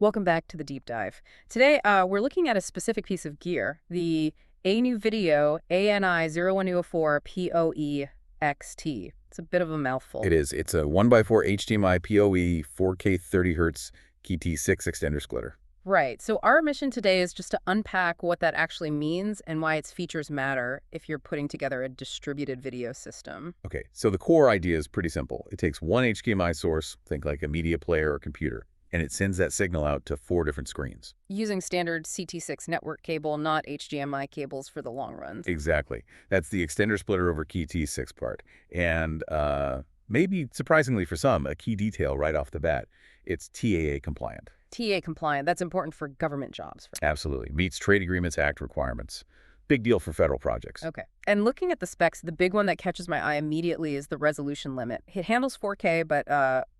Welcome back to the deep dive. Today, we're looking at a specific piece of gear, the A-Neuvideo ANI-0104POE-XT. It's a bit of a mouthful. It is. It's a 1x4 HDMI PoE 4K30Hz CAT6 extender splitter. Right. So our mission today is just to unpack what that actually means and why its features matter if you're putting together a distributed video system. Okay, so the core idea is pretty simple. It takes one HDMI source, think like a media player or computer, and it sends that signal out to 4 different screens. Using standard CT6 network cable, not HDMI cables for the long runs. Exactly. That's the extender splitter over CAT6 part. And maybe surprisingly for some, a key detail right off the bat, it's TAA compliant. TA compliant, that's important for government jobs. Absolutely. Meets Trade Agreements Act requirements. Big deal for federal projects. Okay. And looking at the specs, the big one that catches my eye immediately is the resolution limit. It handles 4K, but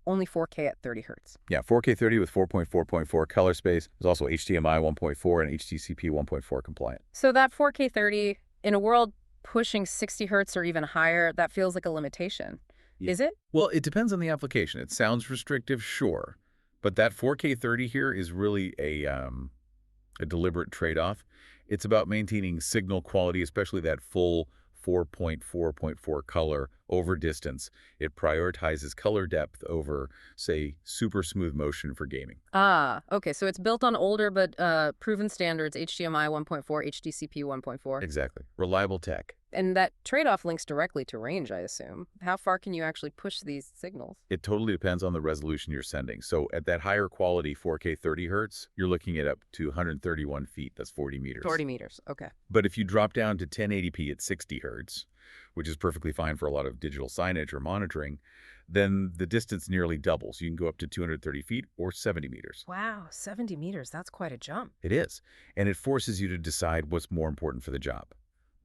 only 4K at 30 Hz. Yeah, 4K30 with 4.4.4 color space. There's also HDMI 1.4 and HDCP 1.4 compliant. So that 4K 30, in a world pushing 60 Hz or even higher, that feels like a limitation. Yeah. Is it? Well, it depends on the application. It sounds restrictive, sure. But that 4K 30 here is really a deliberate trade-off. It's about maintaining signal quality, especially that full 4.4.4 color over distance. It prioritizes color depth over, say, super smooth motion for gaming. Ah, okay. So it's built on older but proven standards, HDMI 1.4, HDCP 1.4. Exactly. Reliable tech. And that trade-off links directly to range, I assume. How far can you actually push these signals? It totally depends on the resolution you're sending. So at that higher quality 4K 30 Hz, you're looking at up to 131 feet. That's 40 meters. 40 meters, okay. But if you drop down to 1080p at 60 Hz, which is perfectly fine for a lot of digital signage or monitoring, then the distance nearly doubles. You can go up to 230 feet or 70 meters. Wow, 70 meters. That's quite a jump. It is. And it forces you to decide what's more important for the job.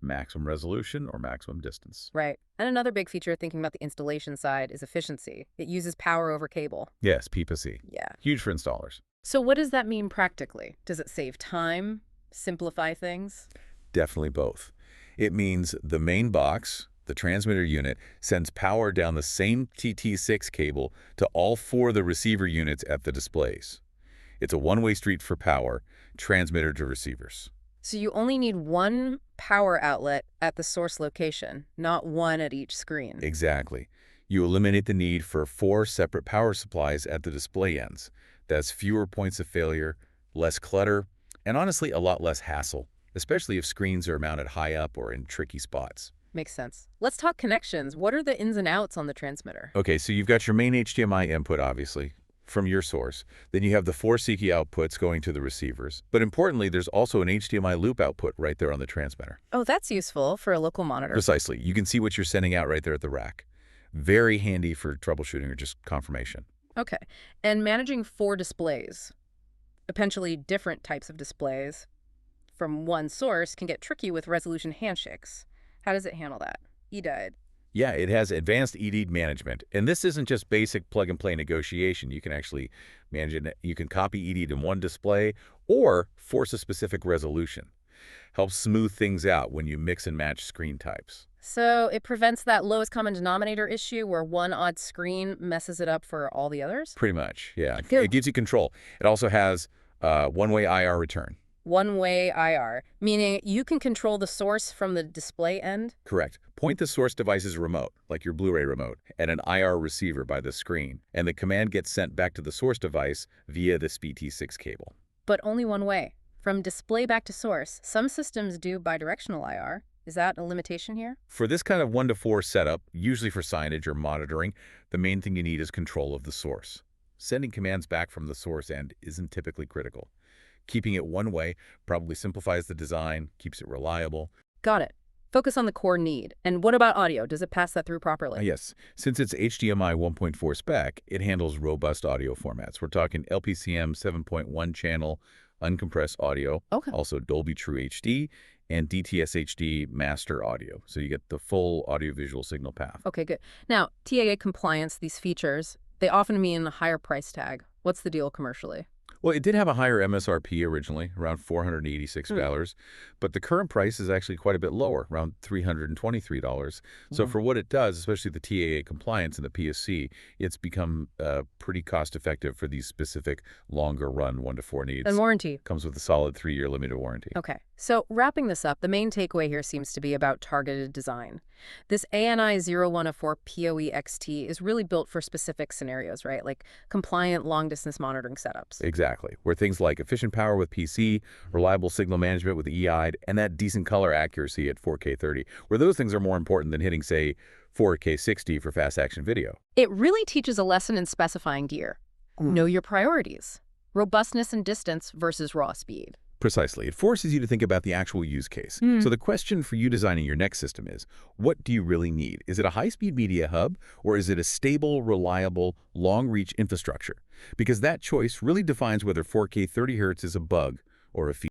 Maximum resolution or maximum distance. Right. And another big feature, thinking about the installation side, is efficiency. It uses power over cable. Yes, PPC. Yeah. Huge for installers. So what does that mean practically? Does it save time? Simplify things? Definitely both. It means the main box, the transmitter unit, sends power down the same TT6 cable to all 4 of the receiver units at the displays. It's a one-way street for power, transmitter to receivers. So you only need one power outlet at the source location, not one at each screen. Exactly. You eliminate the need for 4 separate power supplies at the display ends. That's fewer points of failure, less clutter, and honestly a lot less hassle, especially if screens are mounted high up or in tricky spots. Makes sense. Let's talk connections. What are the ins and outs on the transmitter? Okay, so you've got your main HDMI input, obviously, from your source. Then you have the 4 CK outputs going to the receivers. But importantly, there's also an HDMI loop output right there on the transmitter. Oh, that's useful for a local monitor. Precisely. You can see what you're sending out right there at the rack. Very handy for troubleshooting or just confirmation. Okay. And managing 4 displays, potentially different types of displays from one source, can get tricky with resolution handshakes. How does it handle that? EDID. Yeah, it has advanced EDID management. And this isn't just basic plug-and-play negotiation. You can actually manage it. You can copy EDID in one display or force a specific resolution. Helps smooth things out when you mix and match screen types. So it prevents that lowest common denominator issue where one odd screen messes it up for all the others? Pretty much, yeah. Good. It gives you control. It also has one-way IR return. One-way IR, meaning you can control the source from the display end? Correct. Point the source device's remote, like your Blu-ray remote, at an IR receiver by the screen, and the command gets sent back to the source device via the SPT6 cable. But only one way. From display back to source, some systems do bidirectional IR. Is that a limitation here? For this kind of 1-to-4 setup, usually for signage or monitoring, the main thing you need is control of the source. Sending commands back from the source end isn't typically critical. Keeping it one way probably simplifies the design, keeps it reliable. Got it. Focus on the core need. And what about audio? Does it pass that through properly? Yes. Since it's HDMI 1.4 spec, it handles robust audio formats. We're talking LPCM 7.1 channel, uncompressed audio, also Dolby True HD, and DTS HD master audio. So you get the full audiovisual signal path. Okay, good. Now, TAA compliance, these features, they often mean a higher price tag. What's the deal commercially? Well, it did have a higher MSRP originally, around $486, but the current price is actually quite a bit lower, around $323. So Mhm. for what it does, especially the TAA compliance and the PSC, it's become pretty cost-effective for these specific longer-run 1 to 4 And needs. warranty. Comes with a solid 3-year limited warranty. Okay, so wrapping this up, the main takeaway here seems to be about targeted design. This ANI-0104POE-XT is really built for specific scenarios, right? Like compliant long-distance monitoring setups. Exactly, where things like efficient power with PC, reliable signal management with EI, and that decent color accuracy at 4K30, where those things are more important than hitting, say, 4K60 for fast-action video. It really teaches a lesson in specifying gear. Know your priorities. Robustness and distance versus raw speed. Precisely. It forces you to think about the actual use case. So the question for you designing your next system is, what do you really need? Is it a high-speed media hub, or is it a stable, reliable, long-reach infrastructure? Because that choice really defines whether 4K 30 Hz is a bug or a feature.